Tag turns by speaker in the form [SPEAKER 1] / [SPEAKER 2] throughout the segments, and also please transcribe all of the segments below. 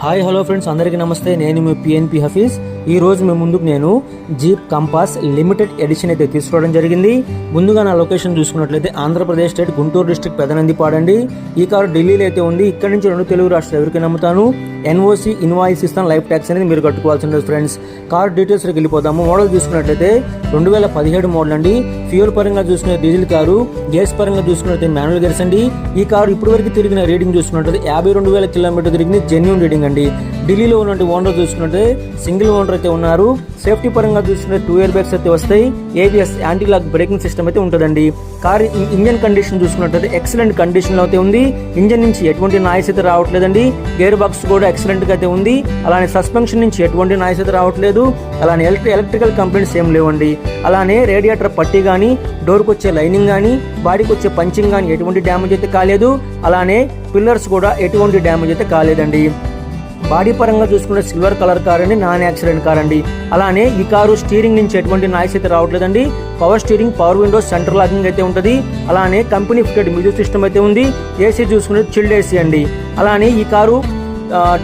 [SPEAKER 1] Hi hello friends, అందరికీ నమస్తే. నేను మీ పిఎన్పి హఫీజ్. ఈ రోజు మీ ముందుకు నేను జీప్ కంపాస్ లిమిటెడ్ ఎడిషన్ అయితే తీసుకోవడం జరిగింది. ముందుగా నా లొకేషన్ చూసుకున్నట్లయితే ఆంధ్రప్రదేశ్ స్టేట్ గుంటూరు డిస్ట్రిక్ట్ పెదనందిపాడండి. ఈ కారు ఢిల్లీలో అయితే ఉంది. ఇక్కడ నుంచి 2 తెలుగు రాష్ట్రాలు ఎవరికి నమ్ముతాను. ఎన్ఓసి ఇన్వాయిస్ ఇస్తాను, లైఫ్ ట్యాక్స్ అనేది మీరు కట్టుకోవాల్సి ఉంటుంది ఫ్రెండ్స్. కార్ డీటెయిల్స్కి వెళ్ళిపోతాము. మోడల్ చూసుకున్నట్లయితే 2017 మోడల్ అండి. ఫ్యూల్ పరంగా చూసుకునే డీజిల్ కారు, గ్యాస్ పరంగా చూసుకున్నట్లయితే మాన్యువల్ గేర్స్ అండి. ఈ కారు ఇప్పటివరకు తిరిగిన రీడింగ్ చూసుకున్నట్లయితే 52,000 కిలోమీటర్ తిరిగింది, జెన్యూన్ రీడింగ్ అండి. ఢిల్లీలో ఉన్నటువంటి ఓనర్ చూసుకుంటే సింగిల్ ఓనర్ అయితే ఉన్నారు. సేఫ్టీ పరంగా చూసుకుంటే 2 ఇయర్ బ్యాగ్స్ అయితే వస్తాయి. ABS anti lock braking system అయితే ఉంటుందండి. కార్ ఇంజన్ కండిషన్ చూసుకున్నట్లయితే ఎక్సలెంట్ కండిషన్ లో అయితే ఉంది. ఇంజన్ నుంచి ఎటువంటి నాయిస్ అయితే రావట్లేదండి. గేర్ బాక్స్ కూడా ఎక్సలెంట్ గా అయితే ఉంది. అలానే సస్పెన్షన్ నుంచి ఎటువంటి నాయిస్ అయితే రావట్లేదు. అలానే ఎలక్ట్రికల్ కంప్లైంట్స్ ఏం లేవండి. అలానే రేడియేటర్ పట్టీ కానీ, డోర్కి వచ్చే లైనింగ్ కానీ, బాడీకి వచ్చే పంచింగ్ కానీ ఎటువంటి డ్యామేజ్ అయితే కాలేదు. అలానే పిల్లర్స్ కూడా ఎటువంటి డ్యామేజ్ అయితే కాలేదండి. బాడీ పరంగా చూసుకుంటే సిల్వర్ కలర్ కార్ అండి, నాన్ యాక్సిడెంట్ కార్ అండి. అలానే ఈ కారు స్టీరింగ్ నుంచి ఎటువంటి నాయిస్ అయితే రావట్లేదండి. Power steering, power Windows, centre locking అయితే ఉంటుంది. అలానే కంపెనీ ఫిటెడ్ మ్యూజిక్ సిస్టమ్ అయితే ఉంది. ఏసీ చూసుకుంటే చిల్డ్ ఏసీ అండి. అలానే ఈ కారు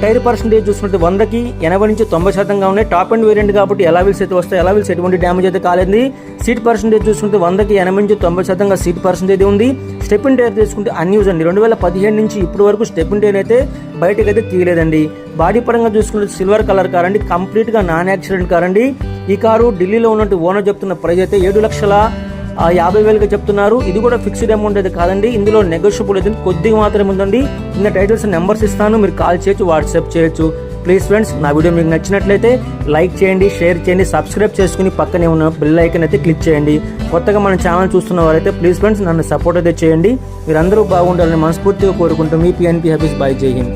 [SPEAKER 1] టైర్ పర్సెంటేజ్ చూసుకుంటే 100కి 80 నుంచి 90% ఉన్నాయి. టాప్ అండ్ వేరియంట్ కాబట్టి ఎలా వీల్స్ అయితే వస్తాయి, ఎలా వీల్స్ ఎటువంటి డ్యామేజ్ అయితే కాలేదు. సీట్ పర్సెంటేజ్ చూసుకుంటే 100కి 80 నుంచి 90% సీట్ పర్సెంటేజ్ ఉంది. స్టెప్పిన్ టైర్ తీసుకుంటే అన్యూజ్ అండి. 2017 నుంచి ఇప్పటి వరకు స్టెప్పిన్ టైర్ అయితే బయటకు అయితే తీయలేదండి. బాడీ పరంగా చూసుకుంటే సిల్వర్ కలర్ కార్ అండి, కంప్లీట్ గా నాన్ యాక్సిడెంట్ కార్ అండి. ఈ కారు ఢిల్లీలో ఉన్నట్టు ఓనర్ చెప్తున్న ప్రైస్ అయితే 7,50,000 చెప్తున్నారు. ఇది కూడా ఫిక్స్డ్ అమౌంట్ అయితే కాదండి. ఇందులో నెగోషియబుల్ అయితే కొద్దిగా మాత్రమే ఉందండి. ఇంకా టైటిల్స్ నెంబర్స్ ఇస్తాను, మీరు కాల్ చేయొచ్చు, వాట్సాప్ చేయొచ్చు. ప్లీజ్ ఫ్రెండ్స్, నా వీడియో మీకు నచ్చినట్లయితే లైక్ చేయండి, షేర్ చేయండి, సబ్స్క్రైబ్ చేసుకుని పక్కనే ఉన్న బెల్ ఐకాన్ అయితే క్లిక్ చేయండి. కొత్తగా మన ఛానల్ చూస్తున్న వారైతే ప్లీజ్ ఫ్రెండ్స్ నన్ను సపోర్ట్ అయితే చేయండి. మీరందరూ బాగుండాలని మనస్ఫూర్తిగా కోరుకుంటూ మీ పిఎన్పి హఫీజ్. బై, జై హింద్.